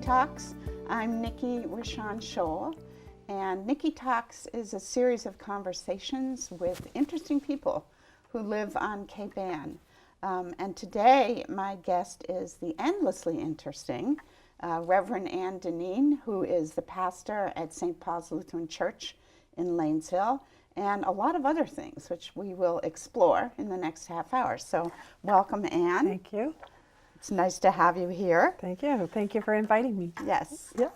Talks. I'm Nicki Scholl, and Nicki Talks is a series of conversations with interesting people who live on Cape Ann. And today my guest is the endlessly interesting Reverend Deenen, who is the pastor at St. Paul's Lutheran Church in Lanesville, and a lot of other things, which we will explore in the next half hour. So welcome, Ann. Thank you. It's nice to have you here. Thank you. Thank you for inviting me. Yes. Yes.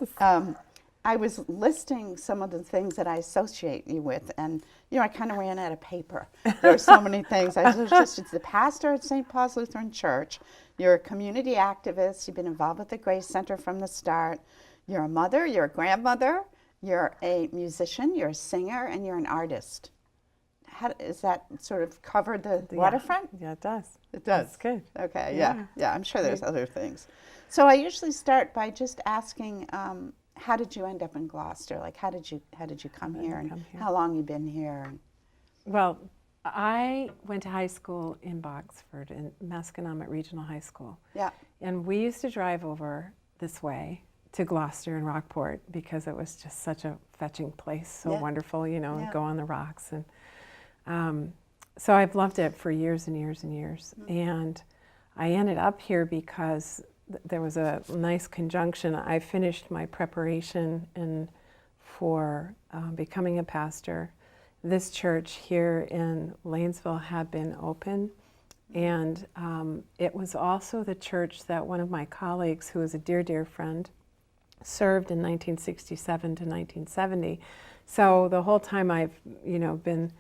I was listing some of the things that I associate you with, and I kind of ran out of paper. There were so many things. It's the pastor at St. Paul's Lutheran Church. You're a community activist. You've been involved with the Grace Center from the start. You're a mother. You're a grandmother. You're a musician. You're a singer, and you're an artist. Does that sort of cover the waterfront? Yeah, it does. It does. That's good. Okay. Yeah. I'm sure there's other things. So I usually start by just asking, how did you end up in Gloucester? Like, how did you come here, and how long you been here? Well, I went to high school in Boxford, in Masconomet Regional High School. Yeah. And we used to drive over this way to Gloucester and Rockport because it was just such a fetching place, so wonderful, and go on the rocks. And so I've loved it for years and years and years. Mm-hmm. And I ended up here because there was a nice conjunction. I finished my preparation for becoming a pastor. This church here in Lanesville had been open, and it was also the church that one of my colleagues, who is a dear, dear friend, served in 1967 to 1970. So the whole time I've, been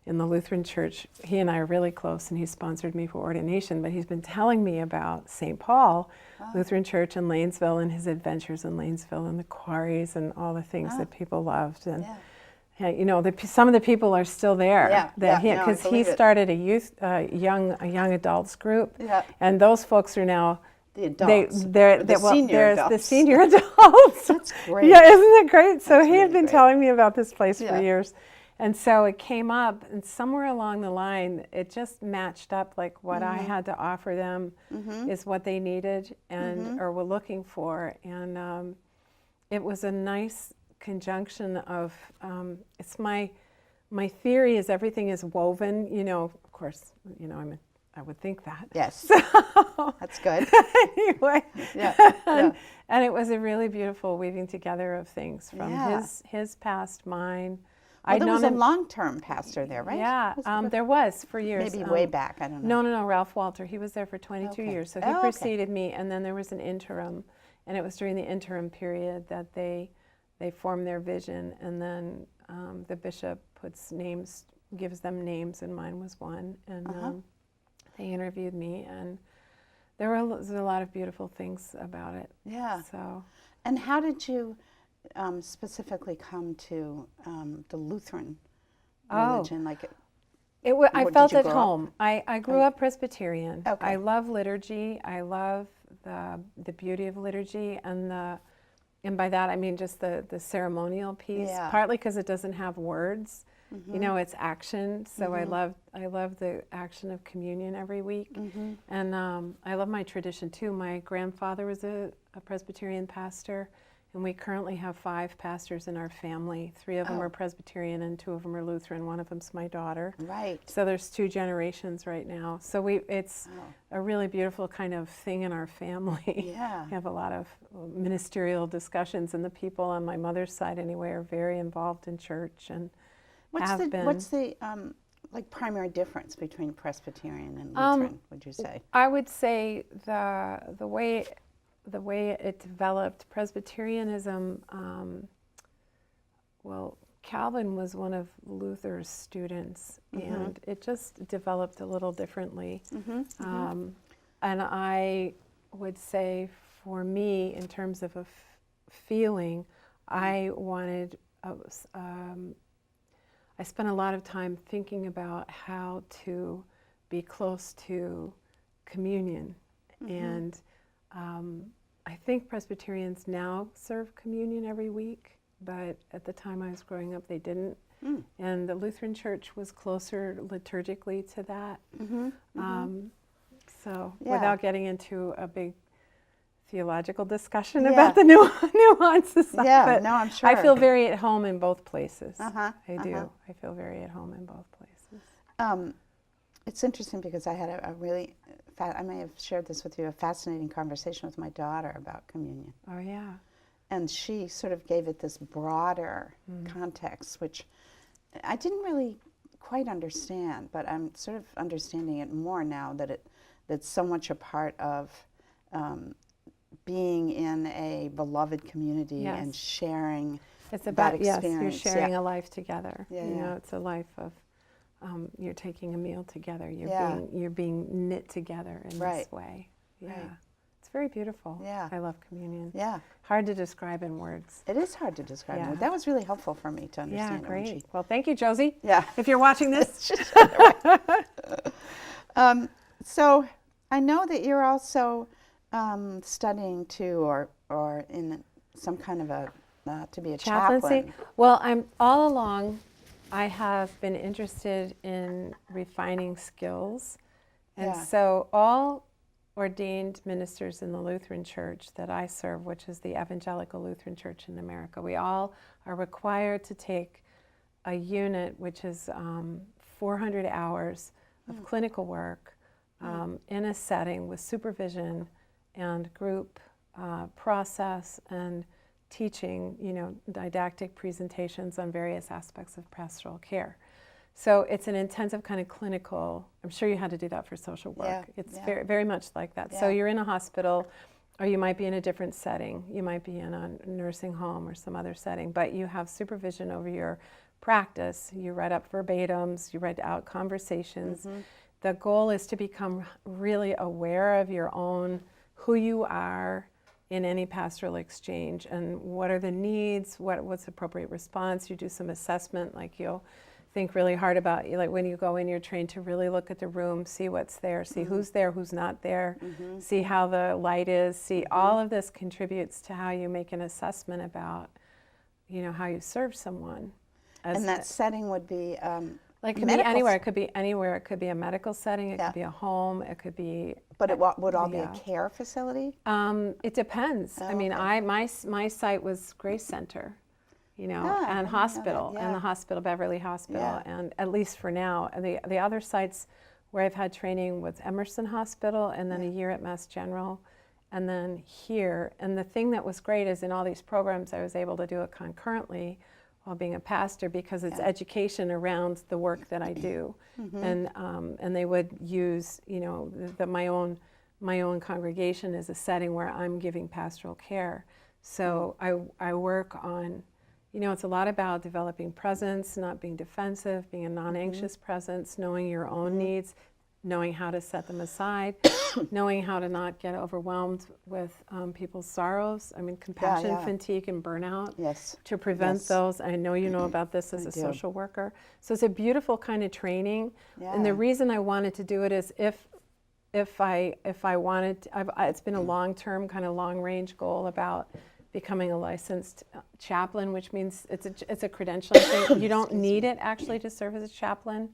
in the Lutheran Church, he and I are really close, and he sponsored me for ordination, but he's been telling me about St. Paul Lutheran Church in Lanesville and his adventures in Lanesville and the quarries and all the things that people loved. And some of the people are still there. Because he started a young adults group, and those folks are now the adults. They're adults. The senior adults. That's great. Yeah, isn't it great? So That's he had really been great. telling me about this place for years. And so it came up, and somewhere along the line, it just matched up, like what I had to offer them is what they needed and or were looking for. And it was a nice conjunction of, it's my theory is everything is woven, of course, I would think that. Yes. So, that's good. Anyway. And it was a really beautiful weaving together of things from his past, mine. Well, there was a long-term pastor there, right? Yeah, there was for years. Maybe way back, I don't know. No, Ralph Walter. He was there for 22 years, so he preceded me, and then there was an interim, and it was during the interim period that they formed their vision, and then the bishop gives them names, and mine was one, and they interviewed me, and there was a lot of beautiful things about it. Yeah. So. And how did you specifically come to the Lutheran religion? I felt at home. I grew up Presbyterian. Okay. I love liturgy. I love the beauty of liturgy, and by that I mean just the ceremonial piece. Yeah. Partly because it doesn't have words. It's action. So I love the action of communion every week, and I love my tradition too. My grandfather was a Presbyterian pastor. And we currently have 5 pastors in our family. 3 of them are Presbyterian and 2 of them are Lutheran. One of them's my daughter. Right. So there's 2 generations right now. So it's a really beautiful kind of thing in our family. Yeah. We have a lot of ministerial discussions, and the people on my mother's side anyway are very involved in church and have been. What's the primary difference between Presbyterian and Lutheran, would you say? I would say the way it developed, Presbyterianism, Calvin was one of Luther's students, and it just developed a little differently. And I would say, for me, in terms of a feeling, I wanted, I spent a lot of time thinking about how to be close to communion, and I think Presbyterians now serve communion every week, but at the time I was growing up, they didn't. And the Lutheran Church was closer liturgically to that. So without getting into a big theological discussion about the nuances. Yeah, but no, I'm sure. I feel very at home in both places. Uh-huh, I do. I feel very at home in both places. It's interesting because I had a really, I may have shared this with you, a fascinating conversation with my daughter about communion. Oh, yeah. And she sort of gave it this broader context, which I didn't really quite understand, but I'm sort of understanding it more now that that's so much a part of being in a beloved community and sharing it's about, that experience. Yes, you're sharing a life together. Yeah, you know, it's a life of, you're taking a meal together. You're being knit together in this way. Yeah. Right. It's very beautiful. Yeah. I love communion. Yeah. Hard to describe in words. It is hard to describe. Yeah. That was really helpful for me to understand. Yeah, great. Well, thank you, Josie. Yeah. If you're watching this. So I know that you're also studying too, or in some kind of a, to be a chaplain. Well, all along, I have been interested in refining skills. And so all ordained ministers in the Lutheran Church that I serve, which is the Evangelical Lutheran Church in America, we all are required to take a unit, which is 400 hours of clinical work in a setting with supervision and group process and teaching, didactic presentations on various aspects of pastoral care. So it's an intensive kind of clinical, I'm sure you had to do that for social work. It's very, very much like that. So you're in a hospital, or you might be in a different setting. You might be in a nursing home or some other setting, but you have supervision over your practice. You write up verbatims, you write out conversations. The goal is to become really aware of your own, who you are in any pastoral exchange, and what are the needs, what's the appropriate response. You do some assessment, like you'll think really hard about, like when you go in, you're trained to really look at the room, see what's there, see who's there, who's not there, see how the light is, see all of this contributes to how you make an assessment about, how you serve someone. And that setting would be like, it could be anywhere. It could be anywhere. It could be a medical setting. It could be a home. It could be. But it would all be a care facility? It depends. I mean, my site was Grace Center, and hospital, and the hospital, Beverly Hospital, and at least for now. And the other sites where I've had training was Emerson Hospital, and then a year at Mass General, and then here. And the thing that was great is in all these programs, I was able to do it concurrently while being a pastor, because it's education around the work that I do. And they would use, my own congregation as a setting where I'm giving pastoral care. So I work on, it's a lot about developing presence, not being defensive, being a non-anxious presence, knowing your own needs, knowing how to set them aside, knowing how to not get overwhelmed with people's sorrows. I mean, compassion, fatigue, and burnout. Yes. To prevent those. I know you know about this as a social worker. So it's a beautiful kind of training. And the reason I wanted to do it is if I wanted, it's been a long-term, kind of long-range goal about becoming a licensed chaplain, which means it's a credentialing thing. You don't need it actually to serve as a chaplain.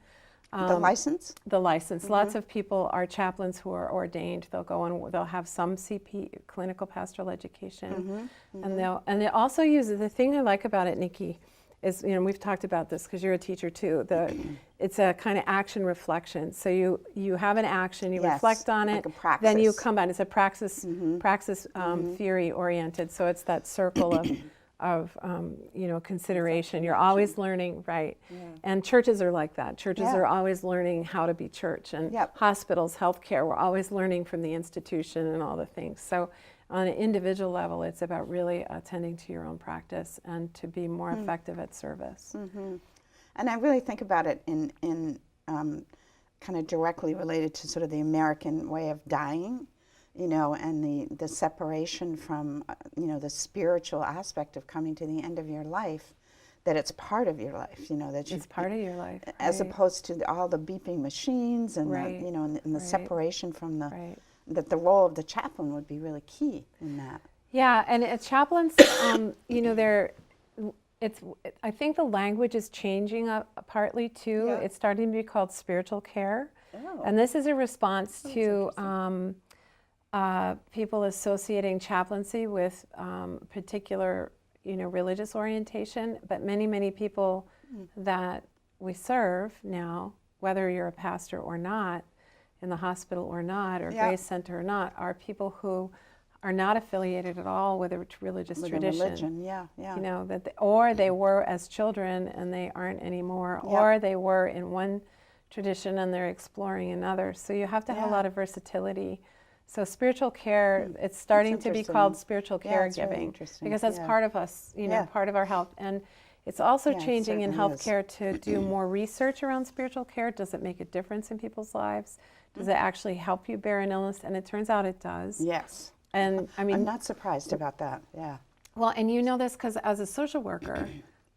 The license? The license. Lots of people are chaplains who are ordained. They'll go and they'll have some CP, clinical pastoral education, and they also use, the thing I like about it, Nicki, is, we've talked about this because you're a teacher too. It's a kind of action reflection. So you have an action, you reflect on it, then you come back. It's a praxis theory oriented. So it's that circle of consideration. You're always learning, right? And churches are like that. Churches are always learning how to be church, and hospitals, healthcare, we're always learning from the institution and all the things. So on an individual level, it's about really attending to your own practice and to be more effective at service. And I really think about it in kind of directly related to sort of the American way of dying. And the separation from, the spiritual aspect of coming to the end of your life, that it's part of your life, that it's part of your life. As opposed to all the beeping machines and, and the separation from that the role of the chaplain would be really key in that. Yeah, and chaplains, I think the language is changing partly too. Yeah. It's starting to be called spiritual care. Oh. And this is a response to people associating chaplaincy with particular, religious orientation, but many people that we serve now, whether you're a pastor or not, in the hospital or not, or Grace Center or not, are people who are not affiliated at all with a religious tradition. Religion, yeah. Or they were as children and they aren't anymore, or they were in one tradition and they're exploring another. So you have to have a lot of versatility. So spiritual care, it's starting to be called spiritual caregiving, because that's part of us, part of our health. And it's also changing in healthcare to do more research around spiritual care. Does it make a difference in people's lives? Does it actually help you bear an illness? And it turns out it does. Yes. And I mean, I'm not surprised about that. Yeah. Well, and you know this because as a social worker,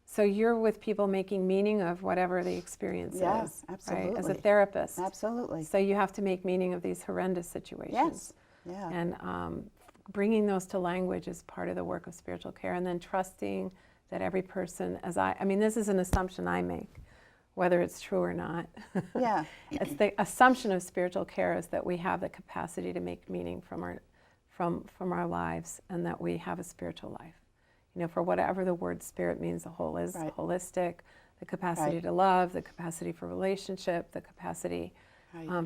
so you're with people making meaning of whatever the experience is. Absolutely. Right? As a therapist. Absolutely. So you have to make meaning of these horrendous situations. Yes. Yeah. And bringing those to language is part of the work of spiritual care, and then trusting that every person, I mean, this is an assumption I make, whether it's true or not. Yeah. It's the assumption of spiritual care is that we have the capacity to make meaning from our lives, and that we have a spiritual life. For whatever the word spirit means, the whole is holistic, the capacity to love, the capacity for relationship, the capacity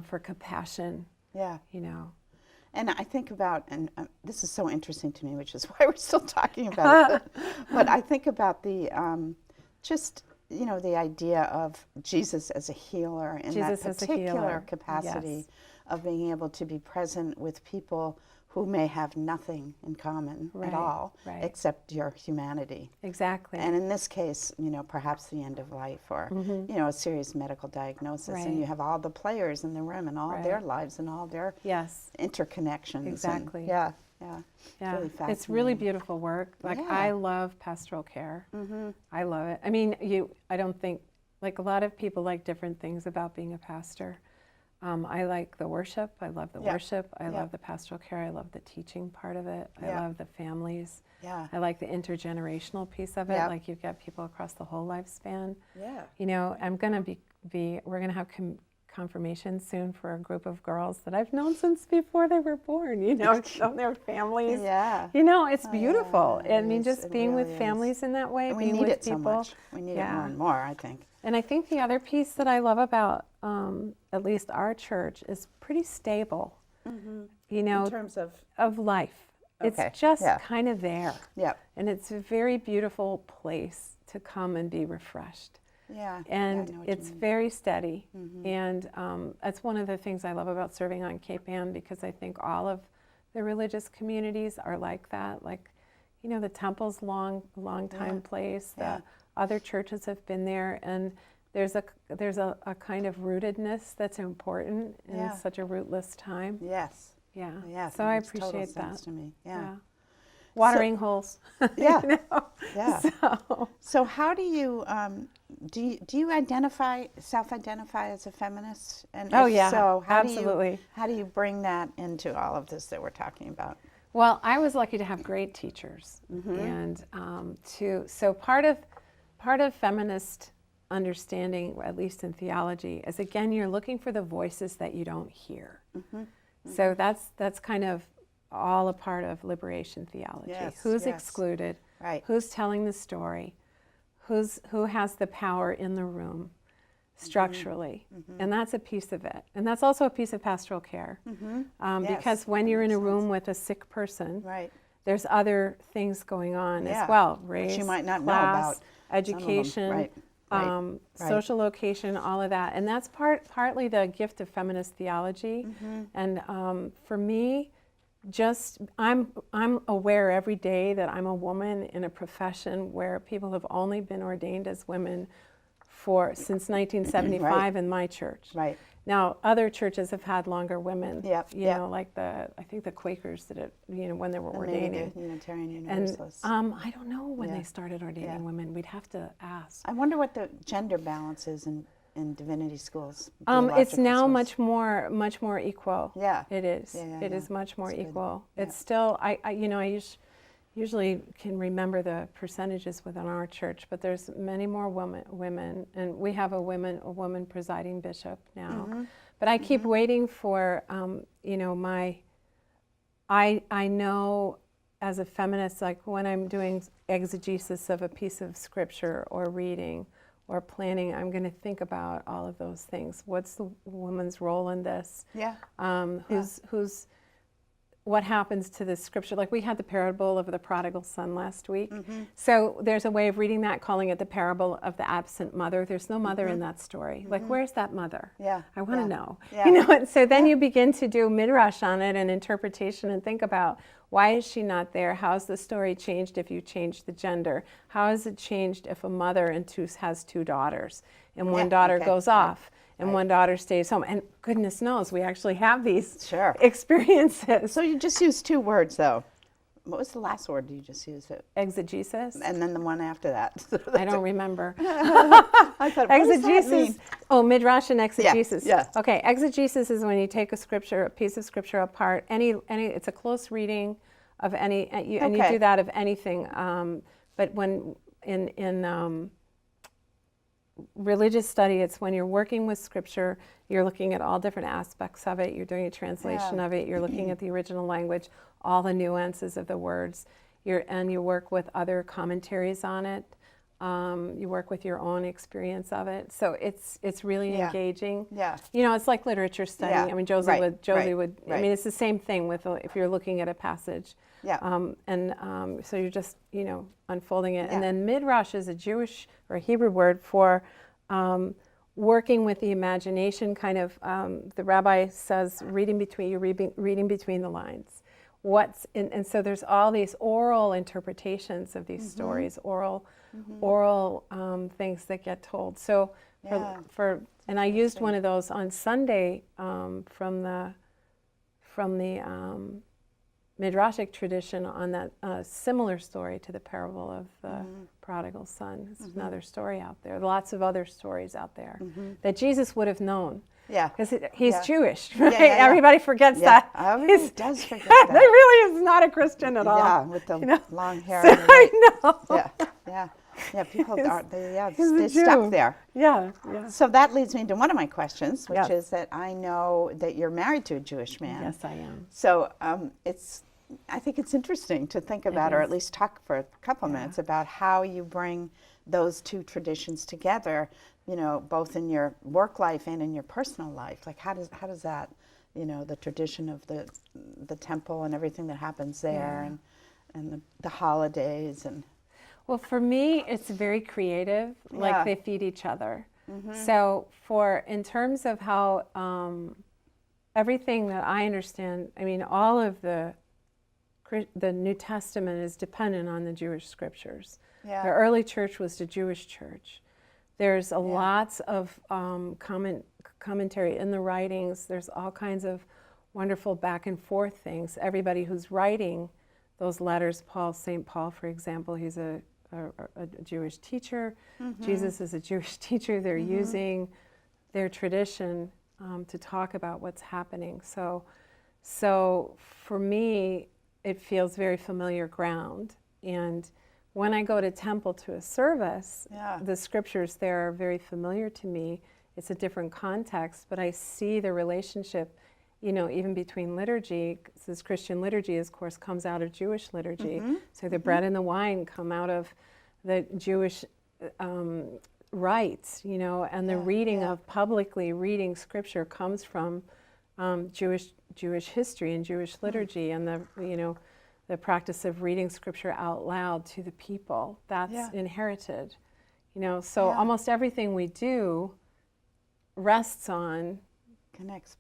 for compassion. Yeah. And I think about, and this is so interesting to me, which is why we're still talking about it, but I think about the, the idea of Jesus as a healer in that particular capacity of being able to be present with people who may have nothing in common at all, except your humanity. Exactly. And in this case, perhaps the end of life, or, a serious medical diagnosis. And you have all the players in the room and all their lives and all their interconnections. Exactly. And, It's really fascinating. It's really beautiful work. I love pastoral care. I love it. I mean, I don't think, a lot of people like different things about being a pastor. I like the worship. I love the worship. I love the pastoral care. I love the teaching part of it. I love the families. I like the intergenerational piece of it. Like you've got people across the whole lifespan. I'm going to we're going to have confirmation soon for a group of girls that I've known since before they were born, their families. It's beautiful. I mean, just being with families in that way, being with people. So much. We need it more and more, I think. And I think the other piece that I love about at least our church is pretty stable, in terms of life. Okay. It's just kind of there. Yep. And it's a very beautiful place to come and be refreshed. Yeah. And it's very steady. And that's one of the things I love about serving on Cape Ann, because I think all of the religious communities are like that. The temple's long time place. The other churches have been there, and there's a kind of rootedness that's important in such a rootless time. Yes. Yeah. Yes. So I appreciate that. To me. Yeah. Watering holes. Yeah. Yeah. So how do you do you self-identify as a feminist? And so, absolutely. How do you bring that into all of this that we're talking about? Well, I was lucky to have great teachers, and so part of feminist understanding, at least in theology, is again you're looking for the voices that you don't hear. So that's kind of all a part of liberation theology. Who's excluded? Right. Who's telling the story? Who has the power in the room structurally? And that's a piece of it. And that's also a piece of pastoral care. Because when you're in a room with a sick person, there's other things going on as well. Race, which you might not class, know about. Education, social location, all of that. And that's partly the gift of feminist theology. And for me, I'm aware every day that I'm a woman in a profession where people have only been ordained as women since 1975 in my church. Now, other churches have had longer women. Like I think the Quakers did it, when they were ordaining. Unitarian Universalists. And I don't know when they started ordaining women. We'd have to ask. I wonder what the gender balance is in divinity schools. It's now much more equal. Yeah. It is. It is much more equal. It's still, I usually can remember the percentages within our church, but there's many more women, and we have a woman presiding bishop now. But I keep waiting for, I know as a feminist, like when I'm doing exegesis of a piece of scripture or reading or planning, I'm going to think about all of those things. What's the woman's role in this? Yeah. Who's what happens to this scripture? Like we had the parable of the prodigal son last week. So there's a way of reading that, calling it the parable of the absent mother. There's no mother in that story. Like where's that mother? Yeah. I want to know. Yeah. You know, and so then you begin to do midrash on it and interpretation and think about, why is she not there? How's the story changed if you change the gender? How is it changed if a mother has two daughters and one daughter goes off and one daughter stays home? And goodness knows, we actually have these experiences. So you just used 2 words, though. What was the last word you just used? Exegesis. And then the one after that. I don't remember. I thought, what exegesis. does that mean? Oh, midrash and exegesis. Yeah. Okay, exegesis is when you take a piece of scripture apart. It's a close reading of any, and you do that of anything. But when in religious study, it's when you're working with scripture, you're looking at all different aspects of it. You're doing a translation of it. You're looking at the original language, all the nuances of the words. And you work with other commentaries on it. You work with your own experience of it. So it's really engaging. Yeah. You know, it's like literature study. Yeah. I mean, Josie would. I mean, it's the same thing with if you're looking at a passage. Yeah. So you're just, unfolding it. And then midrash is a Jewish or a Hebrew word for working with the imagination, kind of, the rabbi says, reading between the lines. And so there's all these oral interpretations of these stories, oral things that get told. So and I used one of those on Sunday from the Midrashic tradition on that similar story to the parable of the prodigal son. It's another story out there. Lots of other stories out there that Jesus would have known. Yeah. Because he's Jewish, right? Everybody forgets that. Everybody does forget that. He really is not a Christian at all. Yeah, with the long hair. So I know. Yeah, people they're stuck there. Yeah. So that leads me to one of my questions, which is that I know that you're married to a Jewish man. Yes, I am. So I think it's interesting to think about, or at least talk for a couple minutes about how you bring those 2 traditions together, both in your work life and in your personal life. Like how does that, the tradition of the temple and everything that happens there and the holidays and. Well, for me, it's very creative. Like they feed each other. So in terms of how everything that I understand, I mean, all of the New Testament is dependent on the Jewish scriptures. Yeah. The early church was the Jewish church. There's lots of commentary in the writings. There's all kinds of wonderful back and forth things. Everybody who's writing those letters, St. Paul, for example, he's a Jewish teacher. Jesus is a Jewish teacher. They're using their tradition to talk about what's happening. So for me, it feels very familiar ground. And when I go to temple to a service, the scriptures there are very familiar to me. It's a different context, but I see the relationship, even between liturgy. This Christian liturgy, of course, comes out of Jewish liturgy. So the bread and the wine come out of the Jewish rites, and the reading of publicly reading scripture comes from Jewish history and Jewish liturgy, and the practice of reading scripture out loud to the people. That's inherited, So almost everything we do rests on. Connects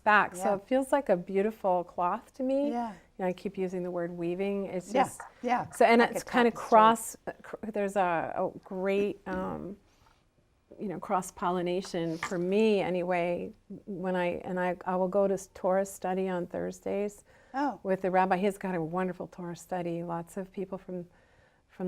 back. Yeah. So it feels like a beautiful cloth to me. Yeah. I keep using the word weaving. It's just So and like it's kind of there's a great cross-pollination for me anyway. When I will go to Torah study on Thursdays with the rabbi. He's got a wonderful Torah study. Lots of people from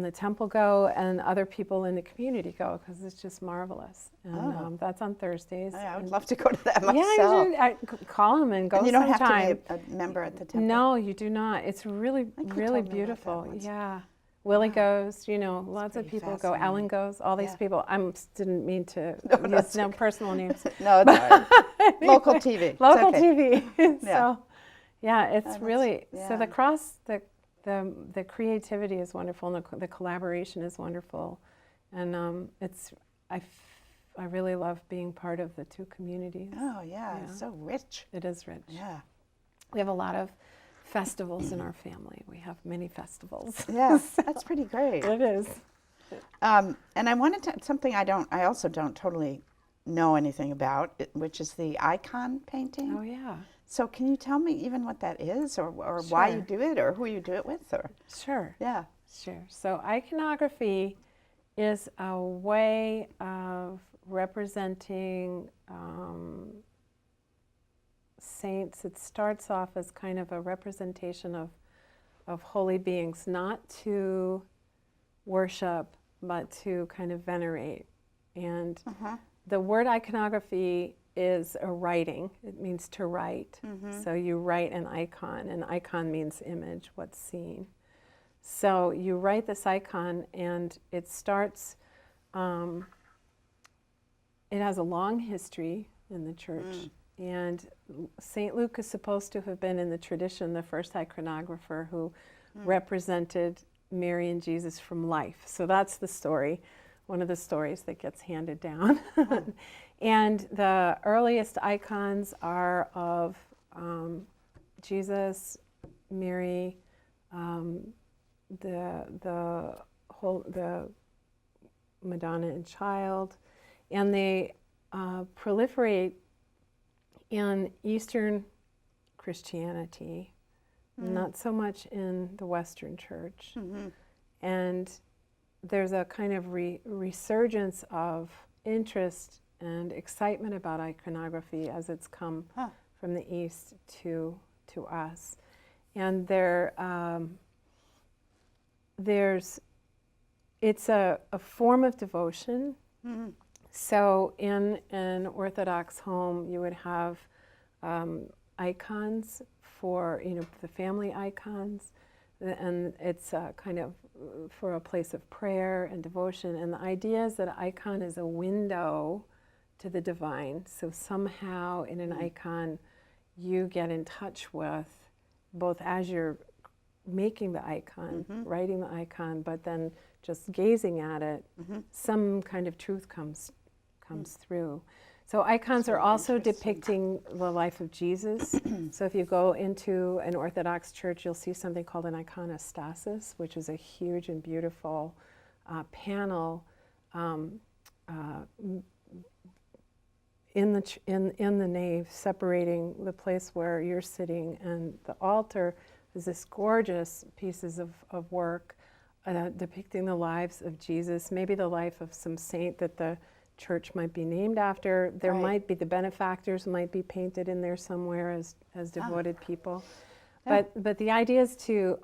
the temple go, and other people in the community go, because it's just marvelous. And that's on Thursdays. I would love to go to that myself. Yeah, call him and go sometime. You don't have to be a member at the temple. No, you do not. It's really beautiful. Yeah. Willie goes, lots of people go. Ellen goes, all these people. I didn't mean to use personal names. No, it's all right. Local TV. Local TV. So, Yeah, it's really, yeah. so the cross, the creativity is wonderful, and the collaboration is wonderful. And I really love being part of the two communities. Oh, yeah, it's so rich. It is rich. Yeah. We have a lot of festivals in our family. We have many festivals. Yes, that's pretty great. It is. And I wanted to, something I also don't totally know anything about, which is the icon painting. Oh, yeah. So can you tell me even what that is, or why you do it, or who you do it with, or? Sure. Yeah. Sure. So iconography is a way of representing saints. It starts off as kind of a representation of holy beings, not to worship, but to kind of venerate. And the word iconography is a writing. It means to write. So you write an icon. An icon means image, what's seen. So you write this icon, and it starts, it has a long history in the church. And St. Luke is supposed to have been in the tradition, the first iconographer who represented Mary and Jesus from life. So that's the story, one of the stories that gets handed down. And the earliest icons are of Jesus, Mary, the Madonna and Child, and they proliferate in Eastern Christianity, not so much in the Western Church. And there's a kind of resurgence of interest and excitement about iconography as it's come from the East to us. And it's a form of devotion. So in an Orthodox home, you would have icons for, the family icons, and it's kind of for a place of prayer and devotion. And the idea is that an icon is a window to the divine. So somehow in an icon, you get in touch with, both as you're making the icon, writing the icon, but then just gazing at it, some kind of truth comes through. So icons are also depicting the life of Jesus. So if you go into an Orthodox church, you'll see something called an iconostasis, which is a huge and beautiful panel in the nave, separating the place where you're sitting and the altar. Is this gorgeous pieces of work depicting the lives of Jesus, maybe the life of some saint that the church might be named after. There might be, the benefactors might be painted in there somewhere as devoted people. But the idea is to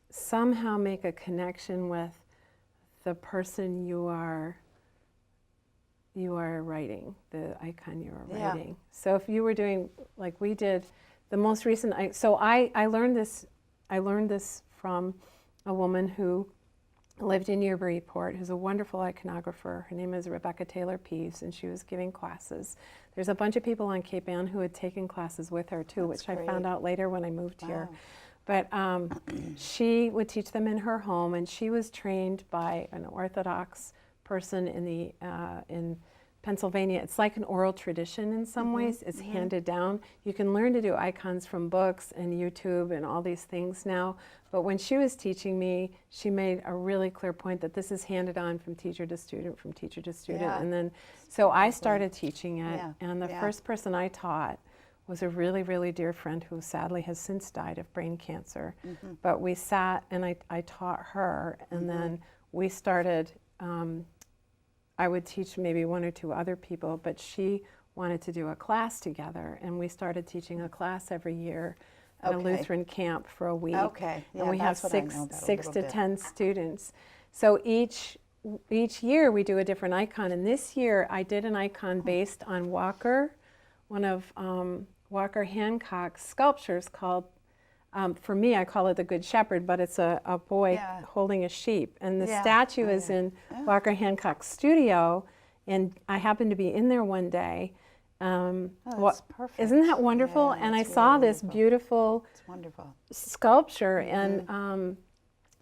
somehow make a connection with the person you are writing, the icon you are writing. So if you were doing, like we did, the most recent, I learned this from a woman who lived in Newburyport, who's a wonderful iconographer. Her name is Rebecca Taylor Peeves, and she was giving classes. There's a bunch of people on Cape Ann who had taken classes with her too, which I found out later when I moved here. But she would teach them in her home, and she was trained by an Orthodox person in Pennsylvania. It's like an oral tradition in some ways. It's handed down. You can learn to do icons from books and YouTube and all these things now. But when she was teaching me, she made a really clear point that this is handed on from teacher to student, from teacher to student. And then, so I started teaching it, and the first person I taught was a really, really dear friend who sadly has since died of brain cancer. But we sat and I taught her, and then we started, I would teach maybe one or two other people, but she wanted to do a class together, and we started teaching a class every year at a Lutheran camp for a week. And we have six to 10 students. So each year we do a different icon, and this year I did an icon based on Walker, one of Walker Hancock's sculptures called, for me I call it the Good Shepherd, but it's a boy holding a sheep. And the statue is in Walker Hancock's studio, and I happened to be in there one day That's perfect. Isn't that wonderful? Yeah, and I it's saw really this wonderful. beautiful It's wonderful. sculpture, and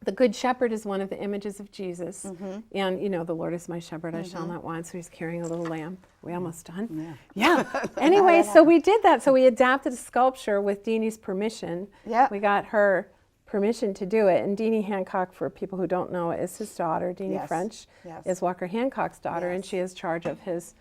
the Good Shepherd is one of the images of Jesus. And, you know, the Lord is my shepherd, I shall not want. So he's carrying a little lamb. We almost done? Yeah. Anyway, so we did that. So we adapted a sculpture with Deenen's permission. Yeah. We got her permission to do it. And Deenie Hancock, for people who don't know, is his daughter. Deenie French is Walker Hancock's daughter, and she is charge of his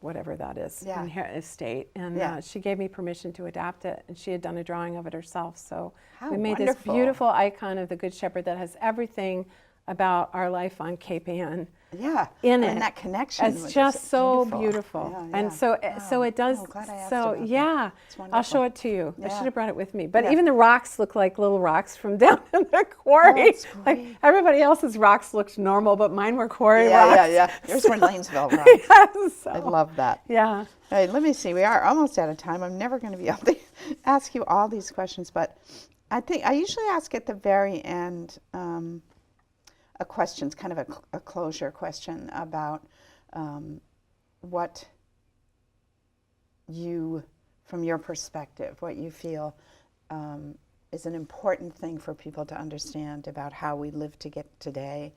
whatever that is, in her estate. And she gave me permission to adapt it, and she had done a drawing of it herself. So we made this beautiful icon of the Good Shepherd that has everything about our life on Cape Ann in it. And that connection. It's just so beautiful. Yeah, and so so it does, Oh, glad I asked so about yeah, that. I'll show it to you. I Yeah. should have brought it with me. But even the rocks look like little rocks from down in the quarry. That's Like great. everybody else's rocks looked normal, but mine were quarry rocks. Yeah. Yours were Lanesville rocks. Yes, so, I love that. yeah. All right, let me see. We are almost out of time. I'm never going to be able to ask you all these questions, but I think I usually ask at the very end a question, kind of a closure question about what you, from your perspective, what you feel is an important thing for people to understand about how we live to get today.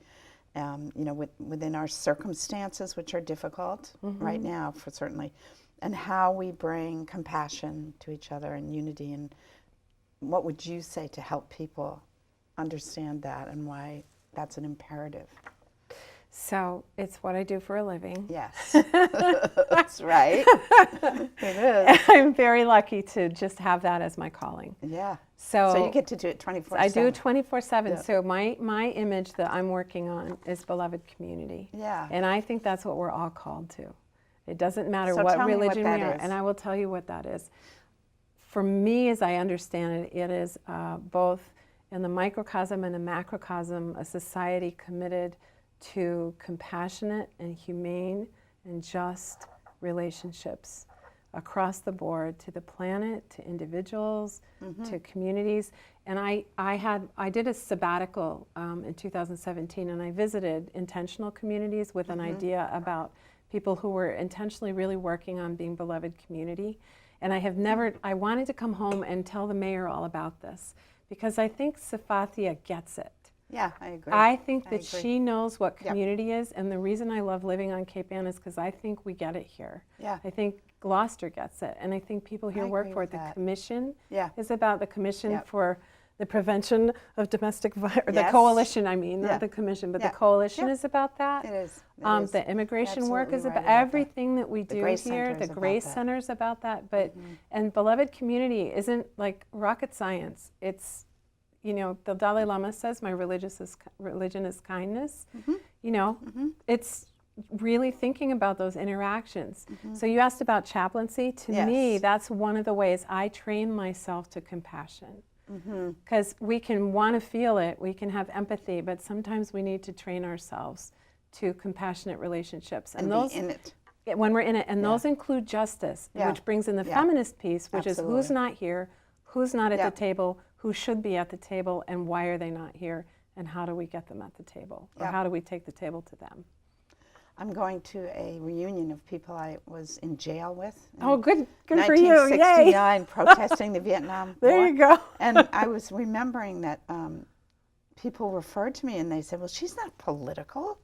You know, within our circumstances, which are difficult right now, for certainly, and how we bring compassion to each other and unity. And what would you say to help people understand that and why that's an imperative? So it's what I do for a living. Yes, that's right. It is. I'm very lucky to just have that as my calling. Yeah. So you get to do it 24/7. I do it 24/7. Yeah. So my image that I'm working on is beloved community. Yeah. And I think that's what we're all called to. It doesn't matter So what tell me what religion we that are. is. And I will tell you what that is. For me, as I understand it, it is both in the microcosm and the macrocosm, a society committed to compassionate and humane and just relationships across the board, to the planet, to individuals, to communities. And I did a sabbatical in 2017, and I visited intentional communities with an idea about people who were intentionally really working on being beloved community. And I wanted to come home and tell the mayor all about this, because I think Safathia gets it. Yeah, I agree. I think that agree. she knows what community is, and the reason I love living on Cape Ann is because I think we get it here. Yeah. I think Gloucester gets it, and I think people here work agree for with it. The that. commission is about the commission Yep. for the prevention of domestic violence, the Yes. coalition, I mean, Yeah. not the commission, but Yeah. the coalition Yep. is about that. It is. It is. The immigration work is Absolutely about right about that. everything that we do Grace here. Center The is about Grace that. Center is about that. But and beloved community isn't like rocket science. It's, you know, the Dalai Lama says, my religion is kindness. You know, it's really thinking about those interactions. So you asked about chaplaincy. To me, Yes. that's one of the ways I train myself to compassion. Because we can want to feel it, we can have empathy, but sometimes we need to train ourselves to compassionate relationships. And those, be in it. when we're in it, and those include justice, which brings in the feminist piece, which is who's Absolutely. not here, who's not at Yeah. the table, who should be at the table, and why are they not here, and how do we get them at the table, or Yeah. how do we take the table to them? I'm going to a reunion of people I was in jail with. in Oh, good for you! Yay! 1969, protesting the Vietnam War. There you go. And I was remembering that people referred to me and they said, "Well, she's not political.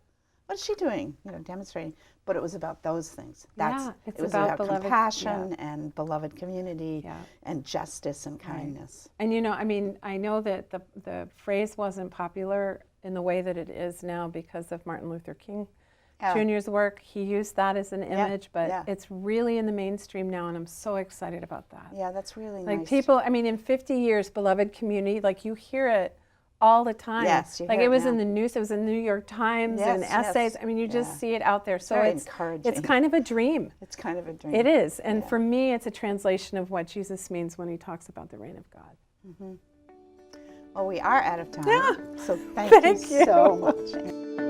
What is she doing? You know, demonstrating." But it was about those things. It's it was about about beloved- compassion and beloved community Yeah. and justice and kindness. And you know, I mean, I know that the phrase wasn't popular in the way that it is now because of Martin Luther King Jr.'s work. He used that as an image, but it's really in the mainstream now, and I'm so excited about that. Yeah, that's really Like nice. people, I mean, in 50 years, beloved community, like you hear it all the time. Yes, you like hear it it was in now. the news, it was in the New York Times and Yes, yes. essays. I mean, you just see it out there. So Very it's encouraging. kind of a dream. It's kind of a dream. It is. And for me, it's a translation of what Jesus means when he talks about the reign of God. Well, we are out of time. Yeah. So thank Thank you you. so much.